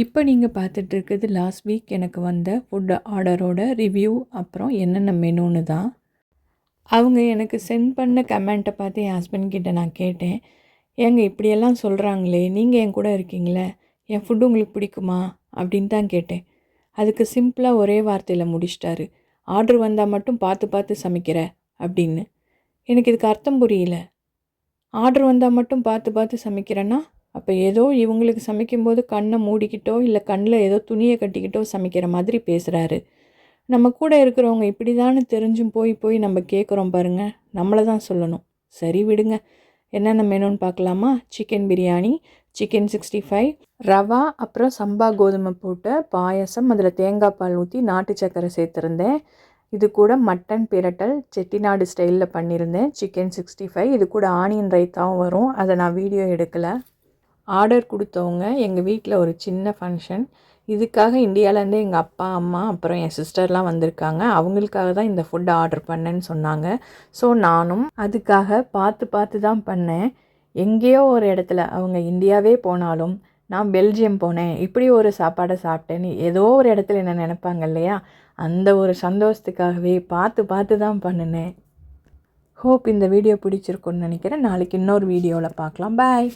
இப்போ நீங்கள் பார்த்துட்டு இருக்கிறது லாஸ்ட் வீக் எனக்கு வந்த ஃபுட் ஆர்டரோட ரிவ்யூ, அப்புறம் என்னென்ன மெனுன்னு தான். அவங்க எனக்கு சென்ட் பண்ண கமெண்ட்டை பார்த்து என் ஹஸ்பண்ட் கிட்ட நான் கேட்டேன், ஏங்க இப்படியெல்லாம் சொல்கிறாங்களே, நீங்கள் என் கூட இருக்கீங்களே, என் ஃபுட்டு உங்களுக்கு பிடிக்குமா அப்படின்னு தான் கேட்டேன். அதுக்கு சிம்பிளாக ஒரே வார்த்தையில் முடிச்சிட்டாரு, ஆர்டர் வந்தால் மட்டும் பார்த்து பார்த்து சமைக்கிற அப்படின்னு. எனக்கு இதுக்கு அர்த்தம் புரியல. ஆர்டர் வந்தால் மட்டும் பார்த்து பார்த்து சமைக்கிறேன்னா, அப்போ ஏதோ இவங்களுக்கு சமைக்கும்போது கண்ணை மூடிக்கிட்டோ இல்லை கண்ணில் ஏதோ துணியை கட்டிக்கிட்டோ சமைக்கிற மாதிரி பேசுகிறாரு. நம்ம கூட இருக்கிறவங்க இப்படி தானே தெரிஞ்சும் போய் போய் நம்ம கேட்குறோம் பாருங்கள், நம்மளை தான் சொல்லணும். சரி விடுங்க. என்னென்ன மெனுன்னு பார்க்கலாமா? சிக்கன் பிரியாணி, சிக்கன் 65, ரவா, அப்புறம் சம்பா கோதுமை போட்ட பாயசம், அதில் தேங்காய் பால் ஊற்றி நாட்டு சக்கரை சேர்த்துருந்தேன். இது கூட மட்டன் பிரட்டல் செட்டிநாடு ஸ்டைலில் பண்ணியிருந்தேன். சிக்கன் 65, இது கூட ஆனியன் ரைத்தாவும் வரும், அதை நான் வீடியோ எடுக்கலை. ஆர்டர் கொடுத்தவங்க எங்கள் வீட்டில் ஒரு சின்ன ஃபங்க்ஷன், இதுக்காக இந்தியாவிலேருந்து எங்கள் அப்பா, அம்மா, அப்புறம் என் சிஸ்டர்லாம் வந்திருக்காங்க. அவங்களுக்காக தான் இந்த ஃபுட் ஆர்டர் பண்ணேன்னு சொன்னாங்க. ஸோ நானும் அதுக்காக பார்த்து பார்த்து தான் பண்ணேன். எங்கேயோ ஒரு இடத்துல அவங்க இந்தியாவே போனாலும், நான் பெல்ஜியம் போனேன், இப்படி ஒரு சாப்பாடை சாப்பிட்டேன்னு ஏதோ ஒரு இடத்துல என்ன நினைப்பாங்க இல்லையா, அந்த ஒரு சந்தோஷத்துக்காகவே பார்த்து பார்த்து தான் பண்ணினேன். ஹோப் இந்த வீடியோ பிடிச்சிருக்குன்னு நினைக்கிறேன். நாளைக்கு இன்னொரு வீடியோவில் பார்க்கலாம். பாய்.